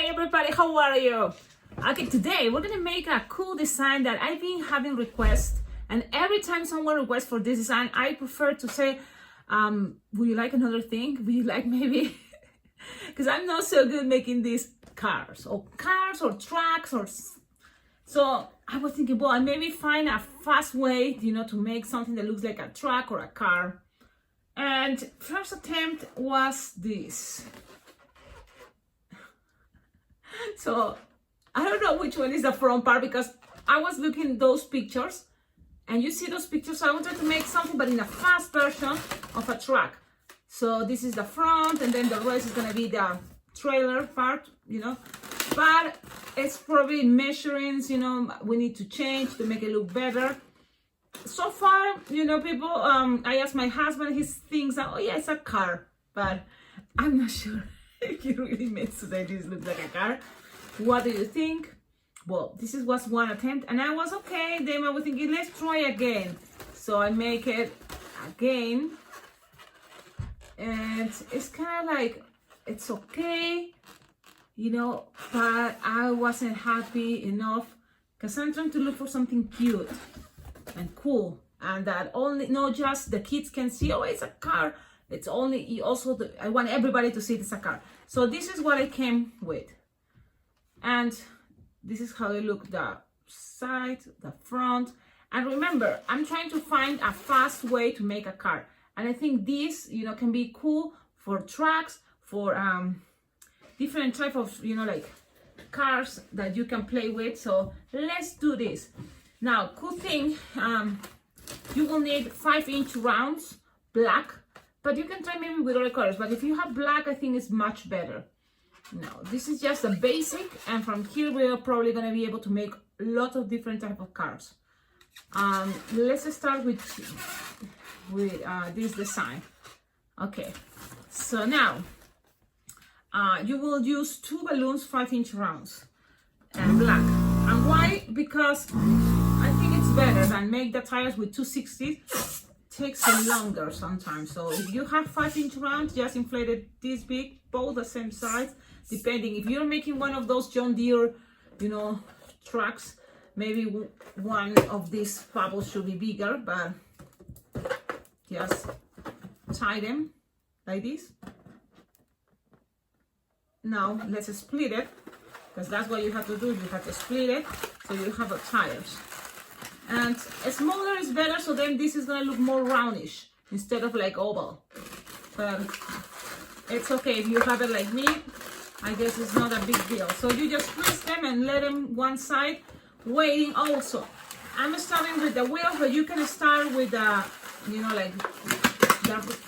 Hey everybody, how are you? Okay, today we're gonna make a cool design that I've been having requests, and every time someone requests for this design, I prefer to say, would you like another thing? Would you like maybe, because I'm not so good making these cars or trucks or, so I was thinking, well, I maybe find a fast way, to make something that looks like a truck or a car. And first attempt was this. So I don't know which one is the front part, because I was looking at those pictures and you see those pictures. So I wanted to make something but in a fast version of a truck. So this is the front, and then the rest is going to be the trailer part, but it's probably measurements, we need to change to make it look better. So far, people, I asked my husband, he thinks that, oh yeah, it's a car, but I'm not sure if he really meant to say this looks like a car. What do you think? Well, this was one attempt and I was okay. Then I was thinking, let's try again. So I make it again, and it's kind of like, it's okay, but I wasn't happy enough, because I'm trying to look for something cute and cool, and that only not just the kids can see, oh, it's a car. It's only also I want everybody to see it's a car. So this is what I came with, and this is how it look, the side, the front. And remember, I'm trying to find a fast way to make a car, and I think this can be cool for trucks, for different type of like cars that you can play with. So let's do this. Now, cool thing, you will need 5-inch rounds, black, but you can try maybe with other colors, but if you have black, I think it's much better. Now, this is just a basic, and from here we're probably going to be able to make a lot of different type of cars. Let's start with this design. Okay, so now you will use 2 balloons, 5-inch rounds, and black. And why? Because I think it's better than make the tires with 260. Takes longer sometimes. So if you have 5-inch rounds, just inflate it this big, both the same size. Depending, if you're making one of those John Deere, trucks, maybe one of these bubbles should be bigger, but just tie them like this. Now let's split it, because that's what you have to do. You have to split it so you have a tires. And smaller is better, so then this is gonna look more roundish instead of like oval. But it's okay if you have it like me. I guess it's not a big deal. So you just twist them and let them one side, waiting also. I'm starting with the wheel, but you can start with the, like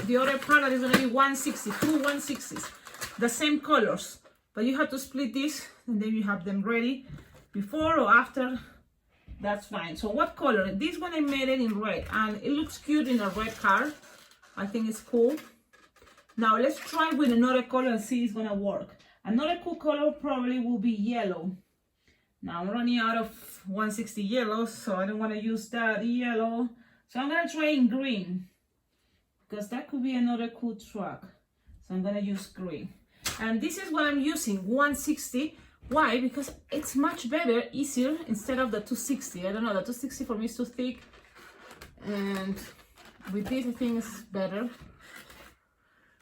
the other part that is gonna be 160, 2 160s, the same colors. But you have to split this, and then you have them ready before or after. That's fine. So what color? This one I made it in red, and it looks cute in a red car. I think it's cool. Now let's try with another color and see if it's gonna work. Another cool color probably will be yellow. Now I'm running out of 160 yellow, so I don't want to use that yellow. So I'm gonna try in green, because that could be another cool truck. So I'm gonna use green. And this is what I'm using, 160. Why? Because it's much better, easier, instead of the 260. I don't know, the 260 for me is too thick. And with this, I think it's better.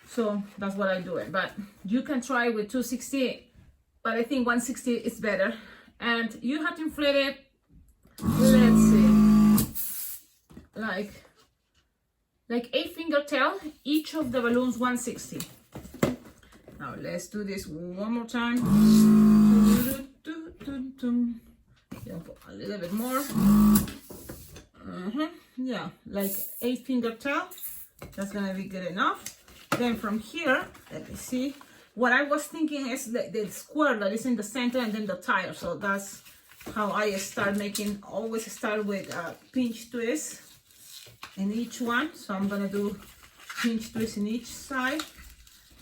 So that's what I do it. But you can try with 260, but I think 160 is better. And you have to inflate it, let's see, like 8-finger tail, each of the balloons 160. Now let's do this one more time. A little bit more. Yeah, like 8-finger tail. That's gonna be good enough. Then from here, let me see. What I was thinking is the square that is in the center, and then the tire. So that's how I start making. Always start with a pinch twist in each one. So I'm gonna do pinch twist in each side.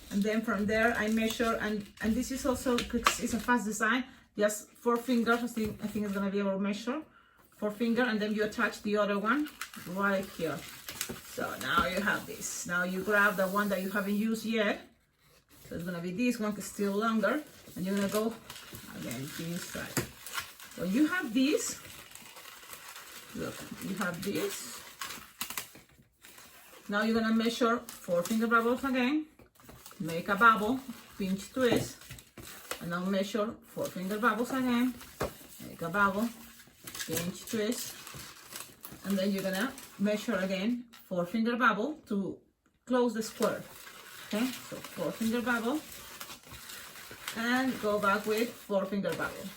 And then from there I measure, and this is also, it's a fast design, just 4 fingers. I think it's gonna be able to measure 4 fingers, and then you attach the other one right here. So now you have this. Now you grab the one that you haven't used yet. So it's gonna be this one, is still longer. And you're gonna go again this side. When you have this, look, you have this. Now you're gonna measure 4 finger bubbles again, make a bubble, pinch twist, and now measure 4 finger bubbles again, make a bubble, pinch twist, and then you're gonna measure again 4 finger bubble to close the square. Okay, so 4 finger bubble, and go back with 4 finger bubble.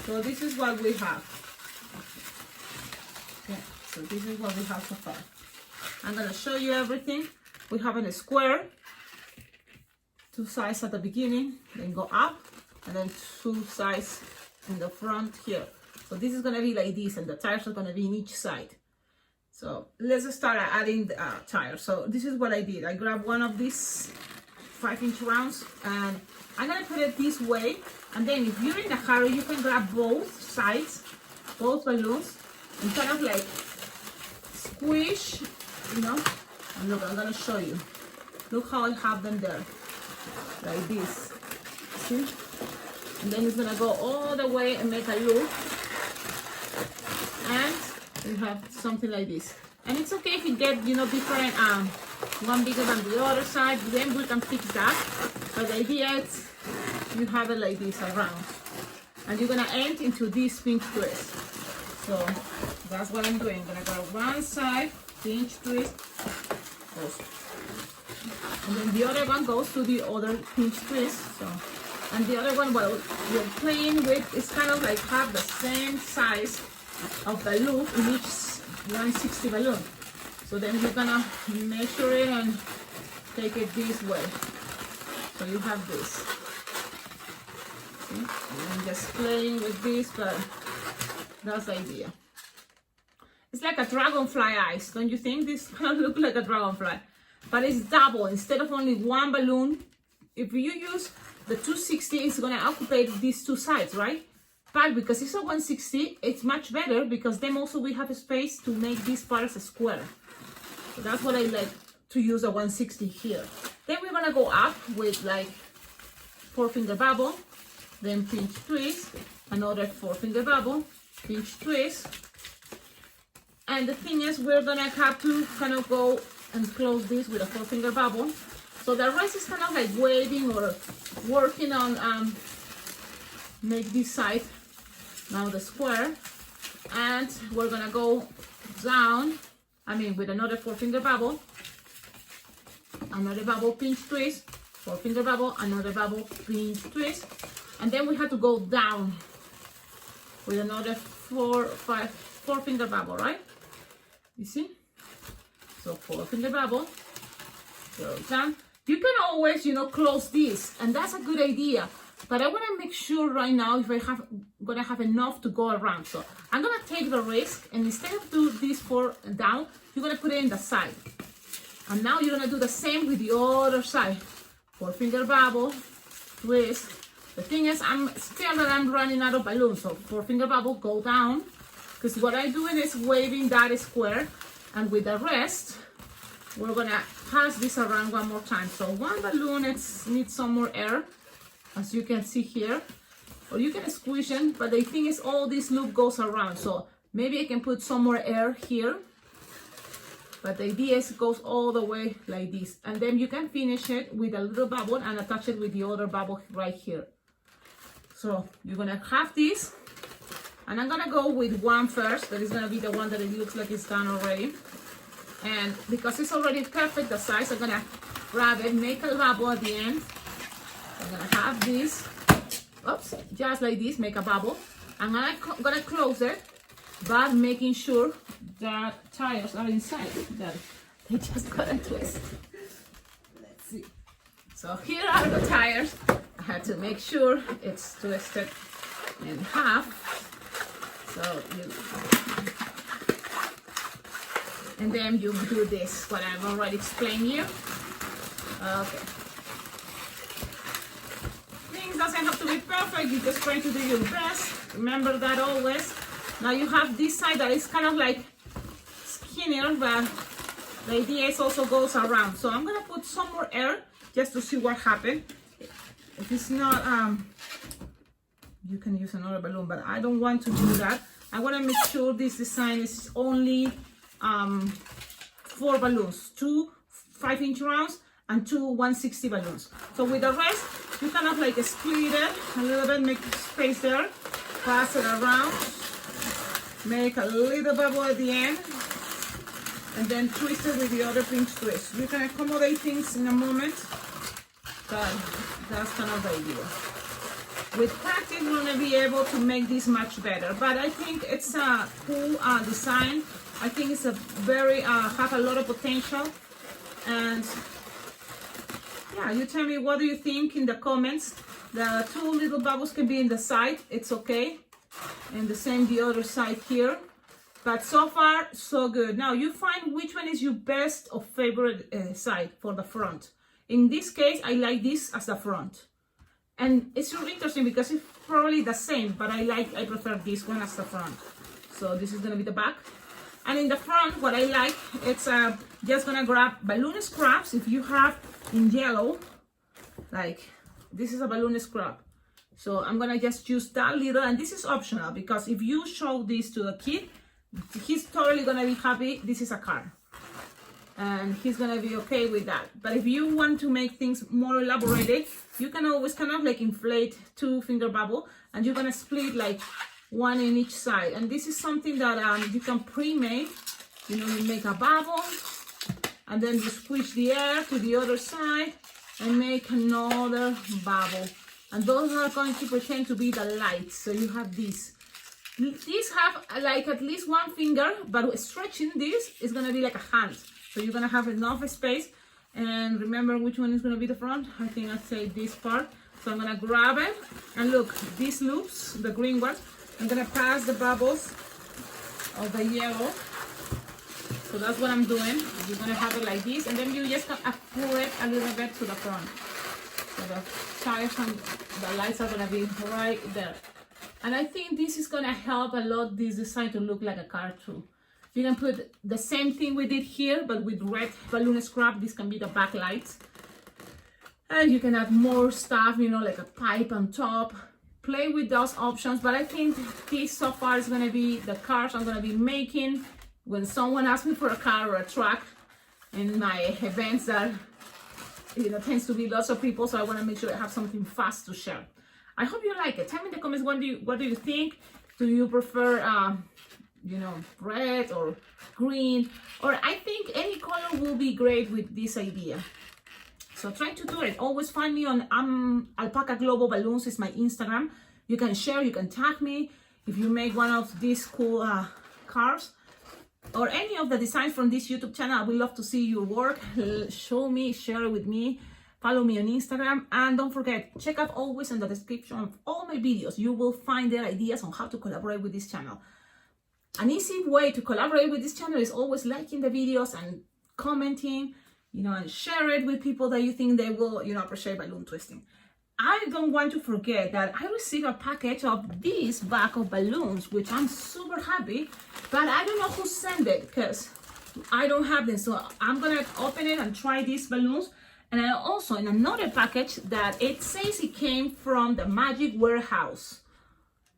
So this is what we have. Okay, so this is what we have so far. I'm gonna show you everything. We have a square, 2 sides at the beginning, then go up, and then 2 sides in the front here. So this is gonna be like this, and the tires are gonna be in each side. So let's start adding the tires. So this is what I did. I grabbed one of these 5-inch rounds, and I'm gonna put it this way. And then if you're in a hurry, you can grab both sides, both balloons, and kind of like squish, you know. And look, I'm gonna show you. Look how I have them there, like this. See? And then it's gonna go all the way and make a loop. And we have something like this. And it's okay if you get, you know, different, one bigger than the other side, then we can fix that. But the idea is you have it like this around. And you're gonna end into this pinch twist. So that's what I'm doing. I'm gonna go one side, pinch twist, goes. And then the other one goes to the other pinch twist. So, and the other one, what you're playing with is kind of like have the same size of the loop in each 160 balloon. So then you're gonna measure it and take it this way. So you have this. See? And I'm just playing with this, but that's the idea. It's like a dragonfly eyes, don't you think? This kind of look like a dragonfly, but it's double. Instead of only one balloon, if you use the 260, it's gonna occupy these 2 sides, right? But because it's a 160, it's much better because then also we have a space to make this part as a square. So that's what I like to use a 160 here. Then we're gonna go up with like 4 finger bubble, then pinch twist, another 4 finger bubble, pinch twist. And the thing is, we're gonna have to kind of go and close this with a 4 finger bubble. So the rest is kind of like waving or working on make this side now the square. And we're gonna go down, with another 4 finger bubble, another bubble, pinch twist, 4 finger bubble, another bubble, pinch twist. And then we have to go down with another 4 finger bubble, right? You see? So 4 finger bubble, go down. You can always, close this, and that's a good idea. But I want to make sure right now if I'm gonna have enough to go around. So I'm gonna take the risk, and instead of do this 4 down, you're gonna put it in the side. And now you're gonna do the same with the other side. 4 finger bubble, twist. The thing is, I'm running out of balloons, so 4 finger bubble, go down. Because what I'm doing is waving that square, and with the rest, we're gonna pass this around one more time. So one balloon needs some more air, as you can see here, or you can squish it, but the thing is all this loop goes around. So maybe I can put some more air here, but the idea is it goes all the way like this. And then you can finish it with a little bubble and attach it with the other bubble right here. So you're gonna have this, and I'm gonna go with one first. That is gonna be the one that it looks like it's done already. And because it's already perfect, the size, I'm gonna grab it, make a bubble at the end. I'm gonna have this, oops, just like this, make a bubble. I'm gonna close it, but making sure that tires are inside, that they just got a twist. Let's see. So here are the tires. I had to make sure it's twisted in half. So and then you do this, what I've already explained you. Okay. Things doesn't have to be perfect, you just try to do your best. Remember that always. Now you have this side that is kind of like skinnier, but the idea is also goes around. So I'm gonna put some more air just to see what happened. if it's not, you can use another balloon, but I don't want to do that. I want to make sure this design is only 4 balloons, 2 5-inch rounds and 2 160 balloons. So with the rest, you kind of like split it a little bit, make space there, pass it around, make a little bubble at the end, and then twist it with the other pinch twist. You can accommodate things in a moment, but that's kind of the idea. With practice, we're gonna be able to make this much better. But I think it's a cool design. I think it's a very, have a lot of potential. And yeah, you tell me what do you think in the comments. The 2 little bubbles can be in the side, it's okay. And the same the other side here. But so far, so good. Now you find which one is your best or favorite side for the front. In this case, I like this as the front. And it's really interesting because it's probably the same, but I prefer this one as the front. So this is gonna be the back. And in the front, what I like, it's just gonna grab balloon scraps. If you have in yellow, like this is a balloon scrap. So I'm gonna just use that little, and this is optional because if you show this to a kid, he's totally gonna be happy. This is a car. And he's gonna be okay with that. But if you want to make things more elaborated, you can always kind of like inflate 2 finger bubble, and you're gonna split like 1 in each side. And this is something that you can pre-make. You know, you make a bubble, and then you squish the air to the other side and make another bubble. And those are going to pretend to be the lights. So you have these. These have like at least 1 finger, but stretching this is gonna be like a hand. So you're gonna have enough space. And remember which one is gonna be the front? I think I'd say this part. So I'm gonna grab it, and look, these loops, the green ones, I'm gonna pass the bubbles of the yellow. So that's what I'm doing. You're gonna have it like this, and then you just gonna pull it a little bit to the front. So the tires and the lights are gonna be right there. And I think this is gonna help a lot this design to look like a car too. You can put the same thing we did here, but with red balloon scrap. This can be the backlights. And you can add more stuff, you know, like a pipe on top. Play with those options, but I think this so far is gonna be the cars I'm gonna be making when someone asks me for a car or a truck in my events that, you know, tends to be lots of people, so I wanna make sure I have something fast to share. I hope you like it. Tell me in the comments what do you think? Do you prefer you know, red or green? Or I think any color will be great with this idea. So try to do it. Always find me on Alpacaglobo Balloons is my Instagram. You can share, you can tag me if you make one of these cool cars or any of the designs from this YouTube channel. I would love to see your work. Show me, share it with me. Follow me on Instagram, and don't forget, check out always in the description of all my videos. You will find their ideas on how to collaborate with this channel. An easy way to collaborate with this channel is always liking the videos and commenting, you know, and share it with people that you think they will, you know, appreciate balloon twisting. I don't want to forget that I received a package of this bag of balloons, which I'm super happy, but I don't know who sent it because I don't have them. So I'm gonna open it and try these balloons. And I also, in another package, that it says it came from the Magic Warehouse.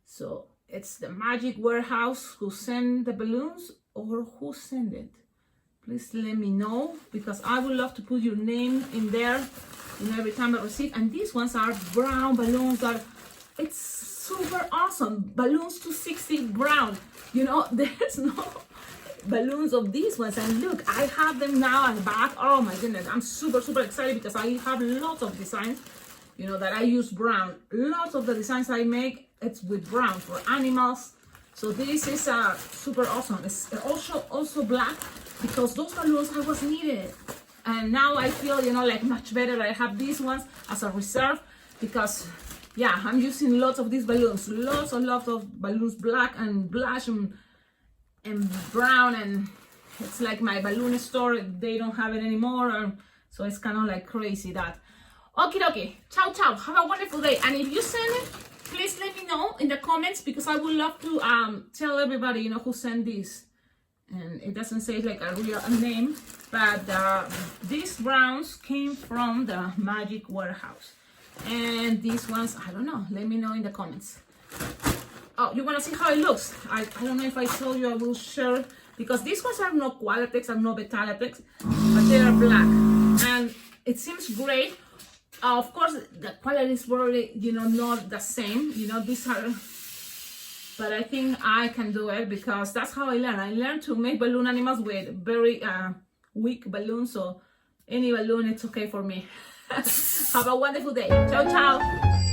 So it's the Magic Warehouse who sent the balloons, or who sent it? Please let me know, because I would love to put your name in there, you know, every time I receive. And these ones are brown balloons that it's super awesome. Balloons 260 brown. You know, there's no balloons of these ones, and look, I have them now and back. Oh my goodness, I'm super excited because I have lots of designs, you know, that I use brown. Lots of the designs I make, it's with brown for animals. So this is super awesome. It's also black because those balloons I was needed, and now I feel, you know, like much better. I have these ones as a reserve because, yeah, I'm using lots of these balloons, lots of balloons, black and blush and brown, and it's like my balloon store, they don't have it anymore, so it's kind of like crazy that. Okie dokie, ciao, have a wonderful day. And if you send it, please let me know in the comments, because I would love to tell everybody, you know, who sent this. And it doesn't say like a real name, but these browns came from the Magic Warehouse. And these ones, I don't know, let me know in the comments. Oh, you want to see how it looks? I don't know if I told you. I will share, because these ones are no Qualatex and no Betalatex, but they are black and it seems great. Of course the quality is probably, you know, not the same, you know, these are, but I think I can do it because that's how I learned to make balloon animals with very weak balloons, so any balloon it's okay for me. Have a wonderful day. Ciao ciao.